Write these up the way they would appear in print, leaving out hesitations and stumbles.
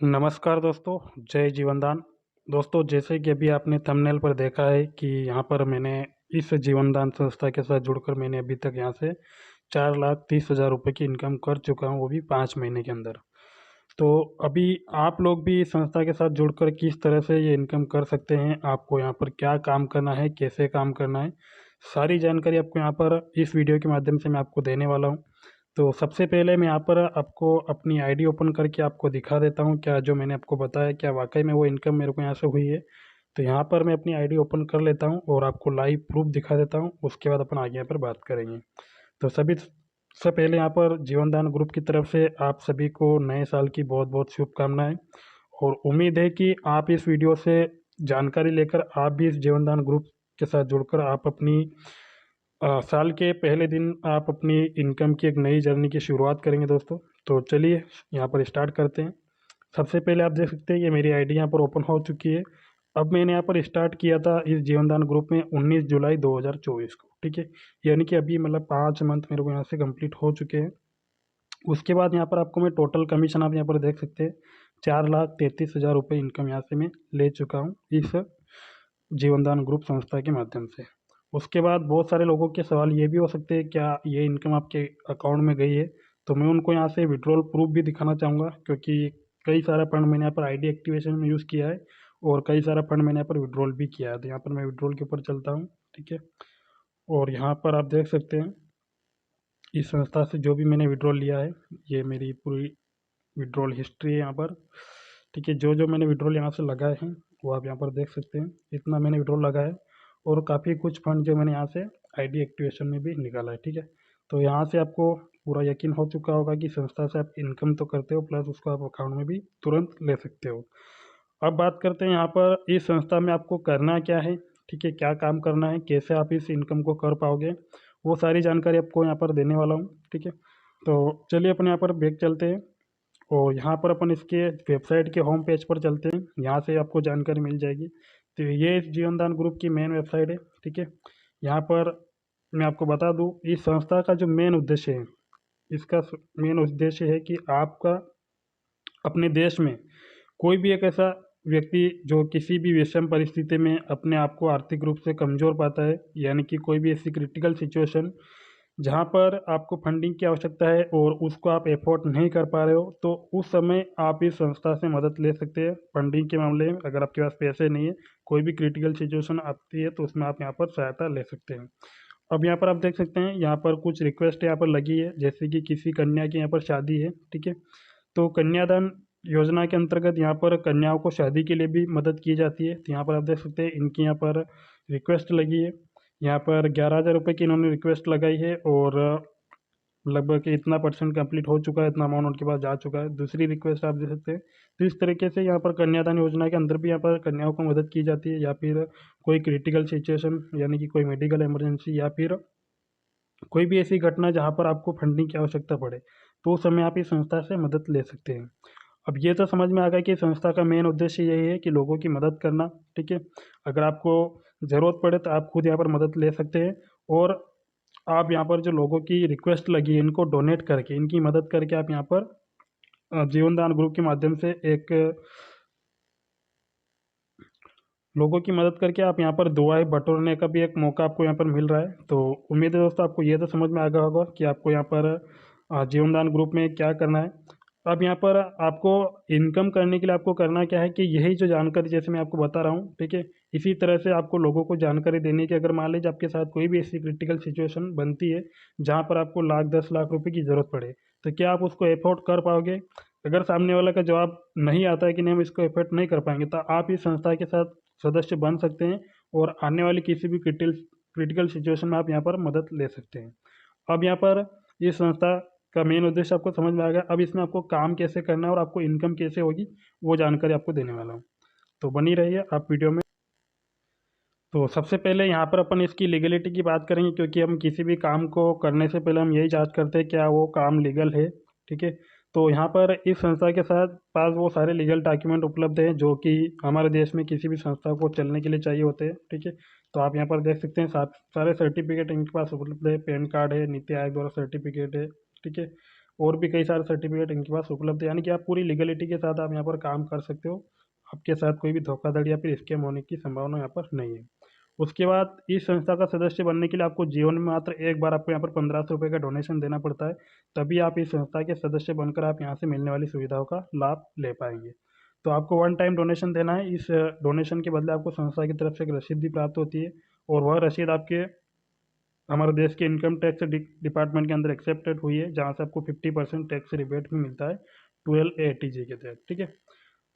नमस्कार दोस्तों, जय जीवनदान। दोस्तों, जैसे कि अभी आपने थंबनेल पर देखा है कि यहाँ पर मैंने इस जीवनदान संस्था के साथ जुड़कर मैंने अभी तक यहाँ से 4,30,000 रुपये की इनकम कर चुका हूँ, वो भी 5 महीने के अंदर। तो अभी आप लोग भी इस संस्था के साथ जुड़कर किस तरह से ये इनकम कर सकते हैं, आपको यहाँ पर क्या काम करना है, कैसे काम करना है, सारी जानकारी आपको यहाँ पर इस वीडियो के माध्यम से मैं आपको देने वाला हूँ। तो सबसे पहले मैं यहाँ पर आपको अपनी आईडी ओपन करके आपको दिखा देता हूँ, क्या जो मैंने आपको बताया क्या वाकई में वो इनकम मेरे को यहाँ से हुई है। तो यहाँ पर मैं अपनी आईडी ओपन कर लेता हूँ और आपको लाइव प्रूफ दिखा देता हूँ, उसके बाद अपन आगे यहाँ पर बात करेंगे। तो सभी से पहले यहाँ पर जीवनदान ग्रुप की तरफ से आप सभी को नए साल की बहुत बहुत शुभकामनाएं, और उम्मीद है कि आप इस वीडियो से जानकारी लेकर आप भी इस जीवनदान ग्रुप के साथ जुड़कर आप अपनी साल के पहले दिन आप अपनी इनकम की एक नई जर्नी की शुरुआत करेंगे दोस्तों। तो चलिए यहाँ पर स्टार्ट करते हैं। सबसे पहले आप देख सकते हैं ये मेरी आईडी यहाँ पर ओपन हो चुकी है। अब मैंने यहाँ पर स्टार्ट किया था इस जीवनदान ग्रुप में 19 जुलाई 2024 को, ठीक है। यानी कि अभी मतलब 5 मंथ मेरे को यहाँ से कंप्लीट हो चुके हैं। उसके बाद यहाँ पर आपको मैं टोटल कमीशन आप यहाँ पर देख सकते हैं 4,33,000 रुपये इनकम यहाँ से मैं ले चुका हूँ इस जीवनदान ग्रुप संस्था के माध्यम से। उसके बाद बहुत सारे लोगों के सवाल ये भी हो सकते हैं, क्या ये इनकम आपके अकाउंट में गई है? तो मैं उनको यहाँ से विड्रॉल प्रूफ भी दिखाना चाहूँगा, क्योंकि कई सारा फंड मैंने यहाँ पर आईडी एक्टिवेशन में यूज़ किया है और कई सारा फंड मैंने यहाँ पर विड्रॉल भी किया है। तो यहाँ पर मैं विड्रॉल के ऊपर चलता हूँ, ठीक है। और यहाँ पर आप देख सकते हैं इस संस्था से जो भी मैंने विड्रॉल लिया है, ये मेरी पूरी विड्रॉल हिस्ट्री है यहाँ पर, ठीक है। जो जो मैंने विड्रॉल यहाँ से लगाए हैं वो आप यहाँ पर देख सकते हैं, इतना मैंने विड्रॉल लगाया है। और काफ़ी कुछ फंड जो मैंने यहाँ से आईडी एक्टिवेशन में भी निकाला है, ठीक है। तो यहाँ से आपको पूरा यकीन हो चुका होगा कि संस्था से आप इनकम तो करते हो, प्लस उसको आप अकाउंट में भी तुरंत ले सकते हो। अब बात करते हैं यहाँ पर इस संस्था में आपको करना क्या है, ठीक है, क्या काम करना है, कैसे आप इस इनकम को कर पाओगे, वो सारी जानकारी आपको यहाँ पर देने वाला हूँ, ठीक है। तो चलिए अपन यहाँ पर बैक चलते हैं और यहाँ पर अपन इसके वेबसाइट के होम पेज पर चलते हैं। यहाँ से आपको जानकारी मिल जाएगी। तो ये इस जीवनदान ग्रुप की मेन वेबसाइट है, ठीक है। यहाँ पर मैं आपको बता दूँ इस संस्था का जो मेन उद्देश्य है, इसका मेन उद्देश्य है कि आपका अपने देश में कोई भी एक ऐसा व्यक्ति जो किसी भी विषम परिस्थिति में अपने आप को आर्थिक रूप से कमज़ोर पाता है, यानी कि कोई भी ऐसी क्रिटिकल सिचुएशन जहाँ पर आपको फंडिंग की आवश्यकता है और उसको आप एफोर्ड नहीं कर पा रहे हो, तो उस समय आप इस संस्था से मदद ले सकते हैं फंडिंग के मामले में। अगर आपके पास पैसे नहीं है, कोई भी क्रिटिकल सिचुएशन आती है, तो उसमें आप यहाँ पर सहायता ले सकते हैं। अब यहाँ पर आप देख सकते हैं यहाँ पर कुछ रिक्वेस्ट यहाँ पर लगी है, जैसे कि किसी कन्या की यहाँ पर शादी है, ठीक है। तो कन्यादान योजना के अंतर्गत यहाँ पर कन्याओं को शादी के लिए भी मदद की जाती है। तो यहाँ पर आप देख सकते हैं इनकी यहाँ पर रिक्वेस्ट लगी है। यहाँ पर 11,000 रुपये की इन्होंने रिक्वेस्ट लगाई है और लगभग इतना परसेंट कंप्लीट हो चुका है, इतना अमाउंट उनके पास जा चुका है। दूसरी रिक्वेस्ट आप देख सकते हैं। तो इस तरीके से यहाँ पर कन्यादान योजना के अंदर भी यहाँ पर कन्याओं को मदद की जाती है, या फिर कोई क्रिटिकल सिचुएशन यानी कि कोई मेडिकल इमरजेंसी या फिर कोई भी ऐसी घटना जहाँ पर आपको फंडिंग की आवश्यकता पड़े, तो उस समय आप इस संस्था से मदद ले सकते हैं। अब ये तो समझ में आ गया कि संस्था का मेन उद्देश्य यही है कि लोगों की मदद करना, ठीक है। अगर आपको ज़रूरत पड़े तो आप खुद यहाँ पर मदद ले सकते हैं, और आप यहाँ पर जो लोगों की रिक्वेस्ट लगी है इनको डोनेट करके, इनकी मदद करके आप यहाँ पर जीवनदान ग्रुप के माध्यम से एक लोगों की मदद करके आप यहाँ पर दुआएं बटोरने का भी एक मौका आपको यहाँ पर मिल रहा है। तो उम्मीद है दोस्तों आपको ये तो समझ में आ गया होगा कि आपको यहाँ पर जीवनदान ग्रुप में क्या करना है। अब यहाँ पर आपको इनकम करने के लिए आपको करना क्या है कि यही जो जानकारी जैसे मैं आपको बता रहा हूँ, ठीक है, इसी तरह से आपको लोगों को जानकारी देने की, अगर मान लीजिए आपके साथ कोई भी ऐसी क्रिटिकल सिचुएशन बनती है जहाँ पर आपको लाख 10 लाख रुपए की ज़रूरत पड़े, तो क्या आप उसको एफोर्ड कर पाओगे? अगर सामने वाला का जवाब नहीं आता है कि नहीं हम इसको एफोर्ड नहीं कर पाएंगे, तो आप इस संस्था के साथ सदस्य बन सकते हैं और आने वाली किसी भी क्रिटिकल सिचुएशन में आप यहाँ पर मदद ले सकते हैं। अब यहाँ पर ये संस्था का मेन उद्देश्य आपको समझ में आ गया। अब इसमें आपको काम कैसे करना है और आपको इनकम कैसे होगी, वो जानकारी आपको देने वाला हूँ। तो बनी रहिए आप वीडियो में। तो सबसे पहले यहाँ पर अपन इसकी लीगलिटी की बात करेंगे, क्योंकि हम किसी भी काम को करने से पहले हम यही जांच करते हैं क्या वो काम लीगल है, ठीक है। तो यहाँ पर इस संस्था के साथ पास वो सारे लीगल डॉक्यूमेंट उपलब्ध हैं जो कि हमारे देश में किसी भी संस्था को चलने के लिए चाहिए होते हैं, ठीक है। तो आप यहाँ पर देख सकते हैं सारे सर्टिफिकेट इनके पास उपलब्ध है। पैन कार्ड है, नीति आयोग द्वारा सर्टिफिकेट है, ठीक है। और भी कई सारे सर्टिफिकेट इनके पास उपलब्ध है, यानी कि आप पूरी लीगलिटी के साथ आप यहाँ पर काम कर सकते हो। आपके साथ कोई भी धोखाधड़ी या फिर स्कैम होने की संभावना यहाँ पर नहीं है। उसके बाद इस संस्था का सदस्य बनने के लिए आपको जीवन में मात्र एक बार आपको यहाँ पर 1500 रुपये का डोनेशन देना पड़ता है, तभी आप इस संस्था के सदस्य बनकर आप यहाँ से मिलने वाली सुविधाओं का लाभ ले पाएंगे। तो आपको वन टाइम डोनेशन देना है। इस डोनेशन के बदले आपको संस्था की तरफ से एक रसीद भी प्राप्त होती है, और वह रसीद आपके हमारे देश के इनकम टैक्स डिपार्टमेंट के अंदर एक्सेप्टेड हुई है, जहाँ से आपको 50% टैक्स रिबेट भी मिलता है 12ATG के तहत। ठीक है,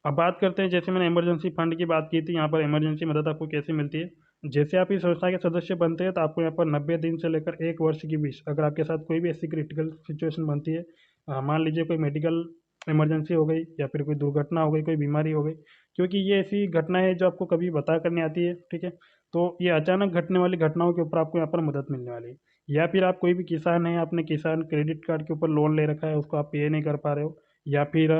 अब बात करते हैं, जैसे मैंने इमरजेंसी फंड की बात की थी, यहाँ पर इमरजेंसी मदद आपको कैसे मिलती है। जैसे आप इस संस्था के सदस्य बनते हैं तो आपको यहाँ पर 90 दिन से लेकर 1 वर्ष के बीच अगर आपके साथ कोई भी ऐसी क्रिटिकल सिचुएशन बनती है, मान लीजिए कोई मेडिकल इमरजेंसी हो गई या फिर कोई दुर्घटना हो गई, कोई बीमारी हो गई, क्योंकि ये ऐसी घटना है जो आपको कभी बता कर नहीं आती है। ठीक है, तो ये अचानक घटने वाली घटनाओं के ऊपर आपको यहाँ पर मदद मिलने वाली है। या फिर आप कोई भी किसान है, आपने किसान क्रेडिट कार्ड के ऊपर लोन ले रखा है, उसको आप पे नहीं कर पा रहे हो, या फिर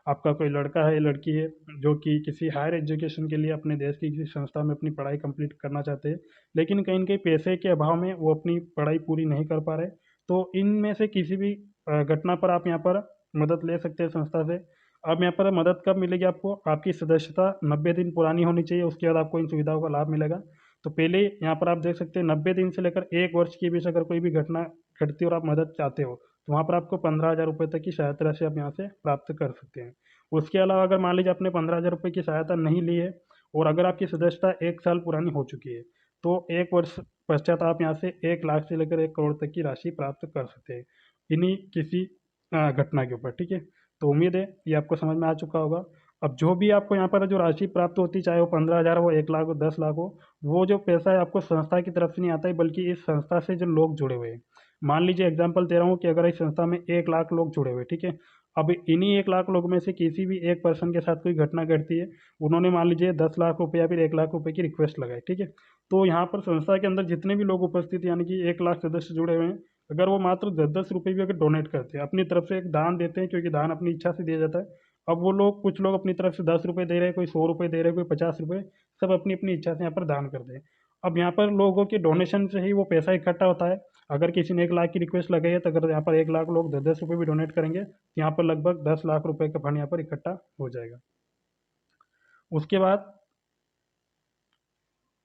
आपका कोई लड़का है, लड़की है जो कि किसी हायर एजुकेशन के लिए अपने देश की किसी संस्था में अपनी पढ़ाई कंप्लीट करना चाहते हैं, लेकिन कहीं न कहीं पैसे के अभाव में वो अपनी पढ़ाई पूरी नहीं कर पा रहे, तो इनमें से किसी भी घटना पर आप यहाँ पर मदद ले सकते हैं संस्था से। अब यहाँ पर मदद कब मिलेगी आपको, आपकी सदस्यता 90 दिन पुरानी होनी चाहिए, उसके बाद आपको इन सुविधाओं का लाभ मिलेगा। तो पहले यहाँ पर आप देख सकते हैं 90 दिन से लेकर 1 वर्ष के बीच अगर कोई भी घटना घटती है और आप मदद चाहते हो, तो वहाँ पर आपको 15,000 रुपये तक की सहायता राशि आप यहाँ से प्राप्त कर सकते हैं। उसके अलावा अगर मान लीजिए आपने 15,000 रुपये की सहायता नहीं ली है और अगर आपकी सदस्यता 1 साल पुरानी हो चुकी है, तो 1 वर्ष पश्चात आप यहाँ से 1 लाख से लेकर 1 करोड़ तक की राशि प्राप्त कर सकते हैं इन्हीं किसी घटना के ऊपर। ठीक है, तो उम्मीद है ये आपको समझ में आ चुका होगा। अब जो भी आपको यहाँ पर जो राशि प्राप्त होती है, चाहे वो 15,000 हो, 1 लाख हो, 10 लाख हो, वो जो पैसा है आपको संस्था की तरफ से नहीं आता है, बल्कि इस संस्था से जो लोग जुड़े हुए हैं। मान लीजिए एग्जाम्पल दे रहा हूँ कि अगर इस संस्था में 1 लाख लोग जुड़े हुए, ठीक है, अब इन्हीं 1 लाख लोग में से किसी भी एक पर्सन के साथ कोई घटना घटती है, उन्होंने मान लीजिए 10 लाख रुपये या फिर 1 लाख रुपये की रिक्वेस्ट लगाई। ठीक है, तो यहाँ पर संस्था के अंदर जितने भी लोग उपस्थित यानी कि 1 लाख सदस्य जुड़े हुए हैं, अगर वो मात्र 10-10 रुपये भी अगर डोनेट करते हैं, अपनी तरफ से एक दान देते हैं, क्योंकि दान अपनी इच्छा से दिया जाता है। अब वो लोग, कुछ लोग अपनी तरफ से 10 रुपये दे रहे हैं, कोई 100 रुपये दे रहे हैं, कोई 50 रुपये, सब अपनी अपनी इच्छा से यहाँ पर दान करते हैं। अब यहाँ पर लोगों के डोनेशन से ही वो पैसा इकट्ठा होता है। अगर किसी ने 1 लाख की रिक्वेस्ट लगाई है, तो अगर यहाँ पर 1 लाख लोग 10-10 रुपये भी डोनेट करेंगे, तो यहाँ पर लगभग 10 लाख रुपये का फंड यहाँ पर इकट्ठा हो जाएगा। उसके बाद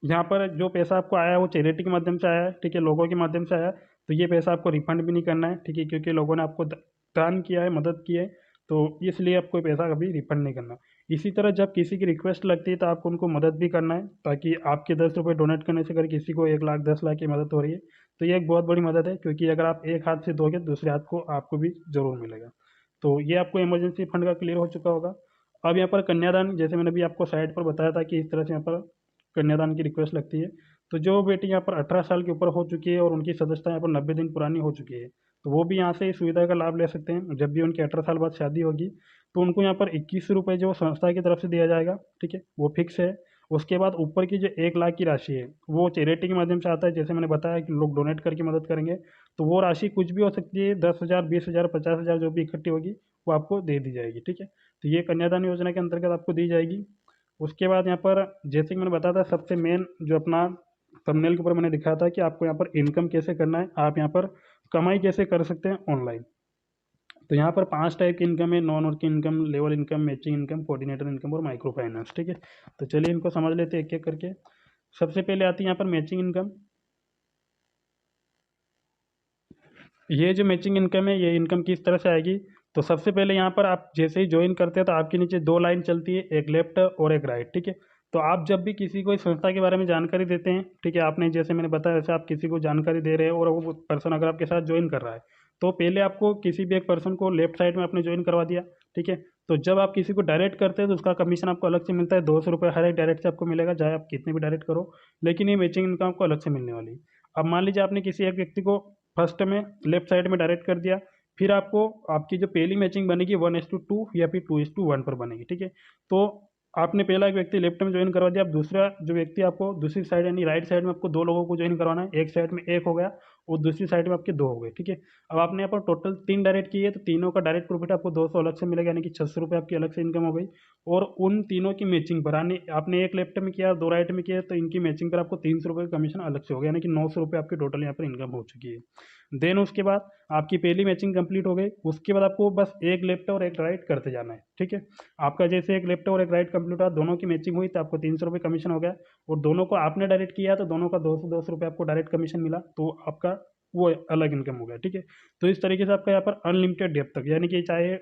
यहाँ पर जो पैसा आपको आया है वो चैरिटी के माध्यम से आया है। ठीक है, लोगों के माध्यम से आया है, तो ये पैसा आपको रिफंड भी नहीं करना है। ठीक है, क्योंकि लोगों ने आपको दान किया है, मदद की है, तो इसलिए आपको पैसा कभी रिफंड नहीं करना। इसी तरह जब किसी की रिक्वेस्ट लगती है तो आपको उनको मदद भी करना है, ताकि आपके 10 रुपये डोनेट करने से अगर किसी को 1 लाख 10 लाख की मदद हो रही है, तो ये एक बहुत बड़ी मदद है, क्योंकि अगर आप एक हाथ से दोगे तो दूसरे हाथ को आपको भी ज़रूर मिलेगा। तो ये आपको इमरजेंसी फंड का क्लियर हो चुका होगा। अब यहाँ पर कन्यादान, जैसे मैंने अभी आपको साइड पर बताया था कि इस तरह से यहाँ पर कन्यादान की रिक्वेस्ट लगती है, तो जो बेटी यहाँ पर 18 साल के ऊपर हो चुकी है और उनकी सदस्यता यहाँ पर 90 दिन पुरानी हो चुकी है, तो वो भी यहाँ से इस सुविधा का लाभ ले सकते हैं। जब भी उनकी 18 साल बाद शादी होगी, तो उनको यहाँ पर 21 रुपये जो संस्था की तरफ से दिया जाएगा। ठीक है, वो फिक्स है। उसके बाद ऊपर की जो 1 लाख की राशि है, वो चैरिटी के माध्यम से आता है। जैसे मैंने बताया कि लोग डोनेट करके मदद करेंगे, तो वो राशि कुछ भी हो सकती है, 10,000, 20,000, 50,000, जो भी इकट्ठी होगी वो आपको दे दी जाएगी। ठीक है, तो ये कन्यादान योजना के अंतर्गत आपको दी जाएगी। उसके बाद यहाँ पर जैसे कि मैंने बताया था, सबसे मेन जो अपना थंबनेल के ऊपर मैंने दिखाया था कि आपको यहाँ पर इनकम कैसे करना है, आप यहाँ पर कमाई कैसे कर सकते हैं ऑनलाइन। तो यहाँ पर 5 टाइप की इनकम है: non working income, level income, matching income, coordinator income और माइक्रो फाइनेंस। ठीक है, तो चलिए इनको समझ लेते हैं एक एक करके। सबसे पहले आती है यहाँ पर मैचिंग इनकम। ये जो मैचिंग इनकम है, ये इनकम किस तरह से आएगी, तो सबसे पहले यहाँ पर आप जैसे ही ज्वाइन करते हैं तो आपके नीचे 2 लाइन चलती है, एक लेफ्ट और एक राइट। ठीक है, तो आप जब भी किसी को इस संस्था के बारे में जानकारी देते हैं, ठीक है, आपने जैसे मैंने बताया वैसे आप किसी को जानकारी दे रहे हैं और वो पर्सन अगर आपके साथ ज्वाइन कर रहा है, तो पहले आपको किसी भी एक पर्सन को लेफ्ट साइड में आपने ज्वाइन करवा दिया। ठीक है, तो जब आप किसी को डायरेक्ट करते हैं तो उसका कमीशन आपको अलग से मिलता है, 200 रुपये हर एक डायरेक्ट से आपको मिलेगा, चाहे आप कितने भी डायरेक्ट करो, लेकिन ये मैचिंग इनकम आपको अलग से मिलने वाली है। अब मान लीजिए आपने किसी एक व्यक्ति को फर्स्ट में लेफ्ट साइड में डायरेक्ट कर दिया, फिर आपको आपकी जो पहली मैचिंग बनेगी 1:2 या फिर 2:1 पर बनेगी। ठीक है, तो आपने पहला एक व्यक्ति लेफ्ट में ज्वाइन करवा दिया, अब दूसरा जो व्यक्ति आपको दूसरी साइड यानी राइट साइड में आपको 2 लोगों को ज्वाइन करवाना है। एक साइड में 1 हो गया और दूसरी साइड में आपके 2 हो गए। ठीक है, अब आपने यहाँ पर टोटल 3 डायरेक्ट किए, तो तीनों का डायरेक्ट प्रॉफिट आपको 200 अलग से मिलेगा, यानी कि 600 रुपये आपकी अलग से इनकम हो गई। और उन तीनों की मैचिंग पर यानी आपने एक लेफ्ट में किया, दो राइट में किया, तो इनकी मैचिंग पर आपको 300 रुपये का कमीशन अलग से हो गया, यानी कि 900 रुपये आपकी टोटल यहाँ पर इनकम हो चुकी है। देन उसके बाद आपकी पहली मैचिंग कंप्लीट हो गई, उसके बाद आपको बस एक लेफ्ट और एक राइट करते जाना है, ठीक है। आपका जैसे एक लेफ्ट और एक राइट कंप्लीट हुआ, दोनों की मैचिंग हुई, तो आपको 300 रुपये कमीशन हो गया, और दोनों को आपने डायरेक्ट किया तो दोनों का 200 रुपये आपको डायरेक्ट कमीशन मिला, तो आपका वो अलग इनकम हो गया, ठीक है। तो इस तरीके से आपका यहाँ पर अनलिमिटेड डेप तक, यानी कि चाहे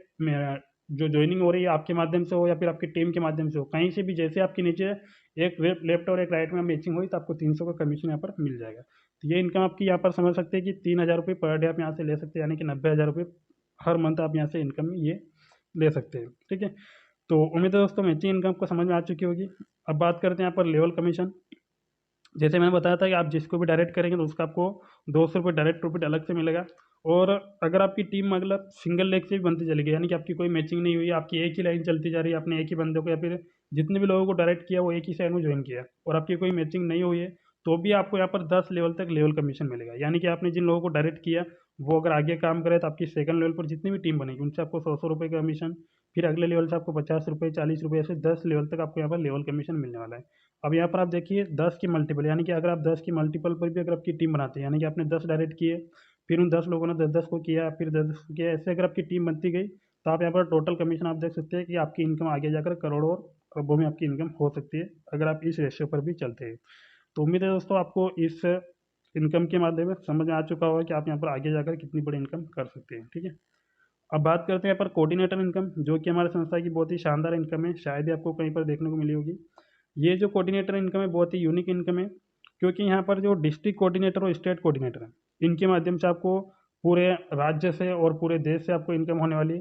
जो ज्वाइनिंग हो रही है आपके माध्यम से हो या फिर आपकी टीम के माध्यम से हो, कहीं से भी जैसे आपके नीचे एक लेफ्ट और एक राइट में मैचिंग हुई, तो आपको 300 का कमीशन यहाँ पर मिल जाएगा। तो ये इनकम आपकी यहाँ पर समझ सकते हैं कि 3,000 रुपये पर डे आप यहाँ से ले सकते हैं, यानी कि 90,000 रुपये हर मंथ आप यहाँ से इनकम ये ले सकते हैं, ठीक है। तो उम्मीद है दोस्तों मैचिंग इनकम को समझ में आ चुकी होगी। अब बात करते हैं यहाँ पर लेवल कमीशन। जैसे मैंने बताया था कि आप जिसको भी डायरेक्ट करेंगे तो उसका आपको 200 रुपये डायरेक्ट प्रॉफिट अलग से मिलेगा। और अगर आपकी टीम मतलब सिंगल लेग से भी बनती चली गई, यानी कि आपकी कोई मैचिंग नहीं हुई, आपकी एक ही लाइन चलती जा रही है, आपने एक ही बंदे को या फिर जितने भी लोगों को डायरेक्ट किया वो एक ही साइड में ज्वाइन किया, और आपकी कोई मैचिंग नहीं हुई है, तो भी आपको यहाँ पर 10 लेवल तक लेवल कमीशन मिलेगा। यानी कि आपने जिन लोगों को डायरेक्ट किया वो अगर आगे काम करे तो आपकी सेकंड लेवल पर जितनी भी टीम बनेगी उनसे आपको 100 रुपये का कमीशन, फिर अगले लेवल से आपको 50 रुपये, 40 रुपये, ऐसे 10 लेवल तक आपको यहाँ पर लेवल कमीशन मिलने वाला है। अब यहाँ पर आप देखिए 10 की मल्टीपल, यानी कि अगर आप 10 की मल्टीपल पर भी अगर आपकी टीम बनाते हैं, यानी कि आपने 10 डायरेक्ट किए, फिर उन 10 लोगों ने 10-10 को किया, फिर 10 को किया, ऐसे अगर आपकी टीम बनती गई, तो आप यहाँ पर टोटल कमीशन आप देख सकते हैं कि आपकी इनकम आगे जाकर करोड़ों और अरबों में आपकी इनकम हो सकती है, अगर आप इस रेशियो पर भी चलते हैं। तो उम्मीद है दोस्तों आपको इस इनकम के माध्यम से समझ में आ चुका होगा कि आप यहाँ पर आगे जाकर कितनी बड़ी इनकम कर सकते हैं, ठीक है। अब बात करते हैं यहाँ पर कोऑर्डिनेटर इनकम, जो कि हमारे संस्था की बहुत ही शानदार इनकम है, शायद ही आपको कहीं पर देखने को मिली होगी। ये जो कोऑर्डिनेटर इनकम है बहुत ही यूनिक इनकम है, क्योंकि यहाँ पर जो डिस्ट्रिक्ट कोऑर्डिनेटर और स्टेट कोऑर्डिनेटर है, इनके माध्यम से आपको पूरे राज्य से और पूरे देश से आपको इनकम होने वाली है।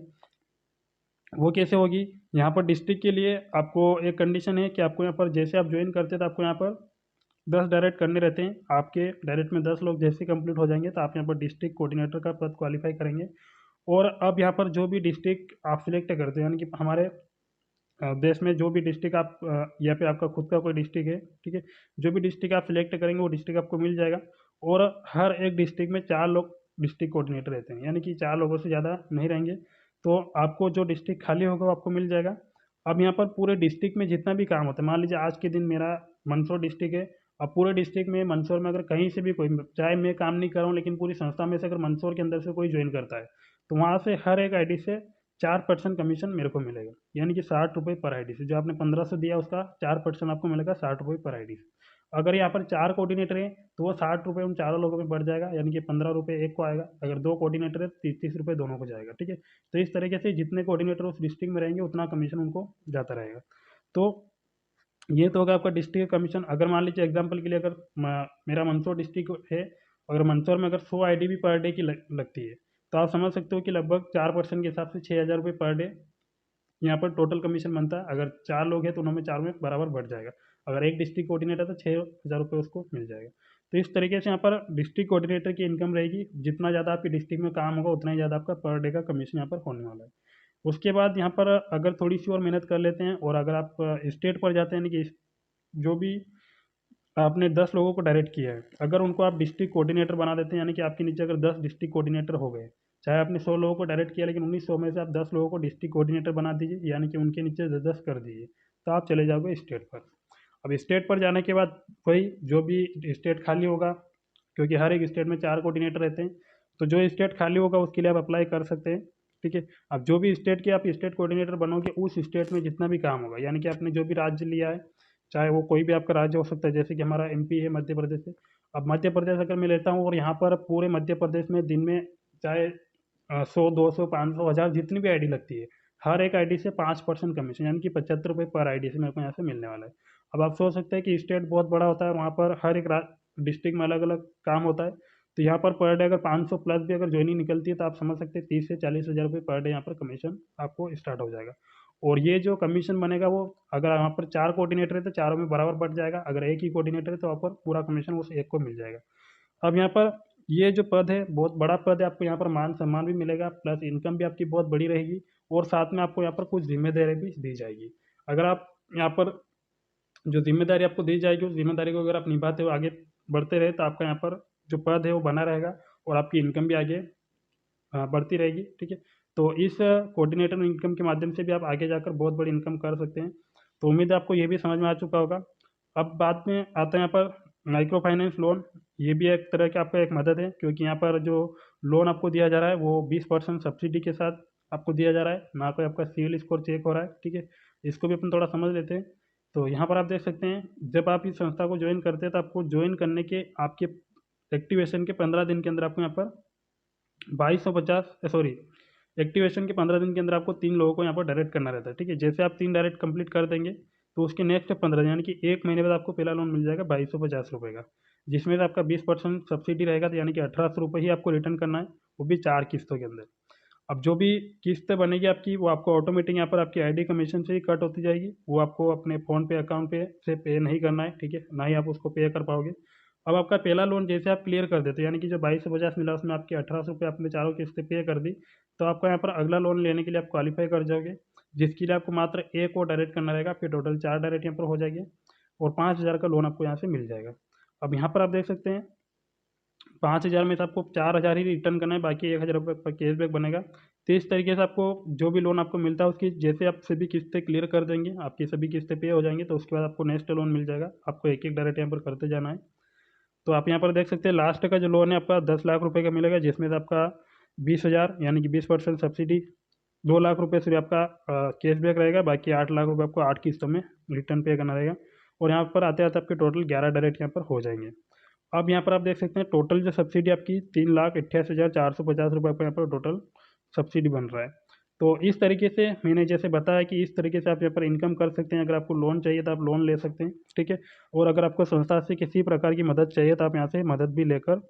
वो कैसे होगी? यहाँ पर डिस्ट्रिक्ट के लिए आपको एक कंडीशन है कि आपको यहाँ पर जैसे आप ज्वाइन करते हैं तो आपको यहाँ पर 10 डायरेक्ट करने रहते हैं। आपके डायरेक्ट में 10 लोग जैसे कंप्लीट हो जाएंगे तो आप यहाँ पर डिस्ट्रिक्ट कोऑर्डिनेटर का पद क्वालिफाई करेंगे। और अब यहाँ पर जो भी डिस्ट्रिक्ट आप सिलेक्ट करते हैं, यानी कि हमारे देश में जो भी डिस्ट्रिक्ट आप या फिर आपका खुद का कोई डिस्ट्रिक्ट है, ठीक है, जो भी डिस्ट्रिक्ट आप सिलेक्ट करेंगे वो डिस्ट्रिक्ट आपको मिल जाएगा। और हर एक डिस्ट्रिक्ट में 4 लोग डिस्ट्रिक्ट कोऑर्डिनेटर रहते हैं, यानी कि 4 लोगों से ज़्यादा नहीं रहेंगे। तो आपको जो डिस्ट्रिक्ट खाली होगा वो आपको मिल जाएगा। अब यहाँ पर पूरे डिस्ट्रिक्ट में जितना भी काम होता है, मान लीजिए आज के दिन मेरा मंदसौर डिस्ट्रिक्ट है, अब पूरे डिस्ट्रिक्ट में मंदसौर में अगर कहीं से भी कोई, चाहे मैं काम नहीं कर रहा हूँ लेकिन पूरी संस्था में से अगर मंदसौर के अंदर से कोई ज्वाइन करता है, तो वहाँ से हर एक आईडी से 4% कमीशन मेरे को मिलेगा, यानी कि 60 रुपये पर आईडी से। जो आपने 1500 दिया उसका 4% आपको मिलेगा 60 रुपये पर आईडी से। अगर यहाँ पर 4 कोऑर्डिनेटर हैं तो वो 60 रुपये उन चारों लोगों में बढ़ जाएगा, यानी कि 15 रुपये एक को आएगा। अगर 2 कोऑर्डिनेटर है 30-30 रुपये दोनों को जाएगा, ठीक है। तो इस तरीके से जितने कोऑर्डिनेटर उस डिस्ट्रिक्ट में रहेंगे उतना कमीशन उनको जाता रहेगा। तो ये तो होगा आपका डिस्ट्रिक्ट कमीशन। अगर मान लीजिए एग्जांपल के लिए अगर मेरा मंदसौर डिस्ट्रिक्ट है, अगर मंदसौर में अगर 100 आईडी भी पर डे की लगती है, तो आप समझ सकते हो कि लगभग 4% के हिसाब से 6,000 रुपये पर डे यहाँ पर टोटल कमीशन बनता है। अगर 4 लोग हैं तो उनमें 4 में बराबर बढ़ जाएगा। अगर एक डिस्ट्रिक्ट कोऑर्डिनेटर तो 6,000 रुपये उसको मिल जाएगा। तो इस तरीके से यहाँ पर डिस्ट्रिक्ट कोऑर्डिनेटर की इनकम रहेगी। जितना ज़्यादा आपकी डिस्ट्रिक्ट में काम होगा उतना ही ज़्यादा आपका पर डे का कमीशन यहाँ पर होने वाला है। उसके बाद यहाँ पर अगर थोड़ी सी और मेहनत कर लेते हैं और अगर आप स्टेट पर जाते हैं, यानी कि जो भी आपने 10 लोगों को डायरेक्ट किया है, अगर उनको आप डिस्ट्रिक्ट कोऑर्डिनेटर बना देते हैं, यानी कि आपके नीचे अगर 10 डिस्ट्रिक्ट कोऑर्डिनेटर हो गए, चाहे आपने 100 लोगों को डायरेक्ट किया लेकिन 1900 में से आप 10 लोगों को डिस्ट्रिक्ट कोऑर्डिनेटर बना दीजिए, यानी कि उनके नीचे 10-10 कर दीजिए, तो आप चले जाओगे स्टेट पर। अब स्टेट पर जाने के बाद वही जो भी स्टेट खाली होगा, क्योंकि हर एक स्टेट में 4 कोऑर्डिनेटर रहते हैं, तो जो स्टेट खाली होगा उसके लिए आप अप्लाई कर सकते हैं, ठीक है। अब जो भी स्टेट के आप स्टेट कोऑर्डिनेटर बनोगे, उस स्टेट में जितना भी काम होगा, यानी कि आपने जो भी राज्य लिया है, चाहे वो कोई भी आपका राज्य हो सकता है, जैसे कि हमारा एमपी है मध्य प्रदेश से। अब मध्य प्रदेश अगर मैं लेता हूँ और यहाँ पर पूरे मध्य प्रदेश में दिन में चाहे 100, 200, 500, 1000 जितनी भी आईडी लगती है, हर एक आईडी से 5% कमीशन, यानी कि 75 रुपये पर आईडी से मेरे को यहाँ से मिलने वाला है। अब आप सोच सकते हैं कि स्टेट बहुत बड़ा होता है, वहाँ पर हर एक डिस्ट्रिक्ट में अलग अलग काम होता है, तो यहाँ पर डे अगर 500 प्लस भी अगर ज्वाइनिंग निकलती है तो आप समझ सकते हैं 30 से 40 हज़ार रुपये पर डे यहाँ पर कमीशन आपको स्टार्ट हो जाएगा। और ये जो कमीशन बनेगा वो अगर यहाँ पर 4 कोऑर्डिनेटर है तो चारों में बराबर बढ़ जाएगा, अगर एक ही कोऑर्डिनेटर है तो वहाँ पर पूरा कमीशन उस एक को मिल जाएगा। अब यहाँ पर ये जो पद है बहुत बड़ा पद है, आपको यहाँ पर मान सम्मान भी मिलेगा, प्लस इनकम भी आपकी बहुत बड़ी रहेगी, और साथ में आपको यहाँ पर कुछ जिम्मेदारी भी दी जाएगी। अगर आप यहाँ पर जो जिम्मेदारी आपको दी जाएगी उस जिम्मेदारी को अगर आप निभाते हुए आगे बढ़ते रहे तो आपका यहाँ पर जो पद है वो बना रहेगा और आपकी इनकम भी आगे बढ़ती रहेगी, ठीक है। तो इस कोऑर्डिनेटर इनकम के माध्यम से भी आप आगे जाकर बहुत बड़ी इनकम कर सकते हैं। तो उम्मीद है आपको ये भी समझ में आ चुका होगा। अब बाद में आता है यहाँ पर माइक्रो फाइनेंस लोन। ये भी एक तरह की आपका एक मदद है, क्योंकि यहाँ पर जो लोन आपको दिया जा रहा है वो 20% सब्सिडी के साथ आपको दिया जा रहा है, ना कोई आपका सिविल स्कोर चेक हो रहा है। ठीक है, इसको भी अपन थोड़ा समझ लेते हैं। तो यहाँ पर आप देख सकते हैं, जब आप इस संस्था को ज्वाइन करते हैं तो आपको ज्वाइन करने के आपके एक्टिवेशन के 15 दिन के अंदर आपको यहाँ पर 2250 एक्टिवेशन के 15 दिन के अंदर आपको 3 लोगों को यहाँ पर डायरेक्ट करना रहता है। ठीक है, जैसे आप 3 डायरेक्ट कंप्लीट कर देंगे तो उसके नेक्स्ट 15 यानी कि 1 महीने बाद आपको पहला लोन मिल जाएगा 2250 रुपये का, जिसमें से आपका 20% सब्सिडी रहेगा, तो यानी कि 1800 रुपये ही आपको रिटर्न करना है, वो भी 4 किस्तों के अंदर। अब जो भी किस्त बनेगी आपकी, वो आपको ऑटोमेटिक यहाँ पर आपकी आईडी कमीशन से ही कट होती जाएगी। वो आपको अपने फ़ोन पे अकाउंट पे से पे नहीं करना है। ठीक है, ना ही आप उसको पे कर पाओगे। अब आपका पहला लोन जैसे आप क्लियर कर देते हो, यानी कि जो 2250 मिला उसमें आपके 1800 रुपये आपने चारों किस्तें पे कर दी, तो आपका यहाँ पर अगला लोन लेने के लिए आप क्वालिफाई कर जाओगे, जिसके लिए आपको मात्र एक और डायरेक्ट करना रहेगा। फिर टोटल 4 डायरेक्ट यहाँ पर हो जाएंगे और 5000 का लोन आपको यहाँ से मिल जाएगा। अब यहाँ पर आप देख सकते हैं 5000 में से आपको 4000 ही रिटर्न करना है, बाकी 1000 रुपये का कैशबैक बनेगा। तो इस तरीके से आपको जो भी लोन आपको मिलता है उसकी जैसे आप सभी किस्तें क्लियर कर देंगे, आपकी सभी किस्तें पे हो जाएंगी, तो उसके बाद आपको नेक्स्ट लोन मिल जाएगा। आपको एक एक डायरेक्ट यहाँ पर करते जाना है। तो आप यहाँ पर देख सकते हैं लास्ट का जो लोन है आपका 10 लाख रुपये का मिलेगा, जिसमें से आपका 20,000 यानी कि 20% सब्सिडी, 2 लाख रुपये सिर्फ आपका कैशबैक रहेगा, बाकी 8 लाख रुपये आपको 8 किस्तों में रिटर्न पे करना रहेगा। और यहाँ पर आते आते आपके टोटल 11 डायरेक्ट यहाँ पर हो जाएंगे। अब यहाँ पर आप देख सकते हैं टोटल जो सब्सिडी आपकी 3,88,450 रुपये पर यहाँ पर टोटल सब्सिडी बन रहा है। तो इस तरीके से मैंने जैसे बताया कि इस तरीके से आप यहाँ पर इनकम कर सकते हैं। अगर आपको लोन चाहिए तो आप लोन ले सकते हैं। ठीक है, और अगर आपको संस्था से किसी प्रकार की मदद चाहिए तो आप यहाँ से मदद भी लेकर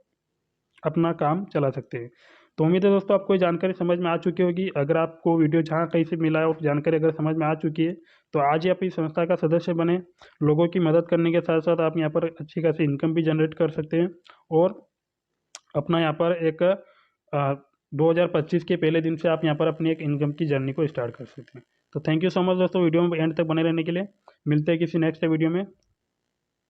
अपना काम चला सकते हैं। तो उम्मीद है दोस्तों आपको ये जानकारी समझ में आ चुकी होगी। अगर आपको वीडियो जहाँ कहीं से मिला है और जानकारी अगर समझ में आ चुकी है, तो आज ही आप इस संस्था का सदस्य बने। लोगों की मदद करने के साथ साथ आप यहाँ पर अच्छी खासी इनकम भी जनरेट कर सकते हैं और अपना यहाँ पर एक 2025 के पहले दिन से आप यहाँ पर अपनी एक इनकम की जर्नी को स्टार्ट कर सकते हैं। तो थैंक यू सो मच दोस्तों, वीडियो में एंड तक बने रहने के लिए। मिलते हैं किसी नेक्स्ट वीडियो में।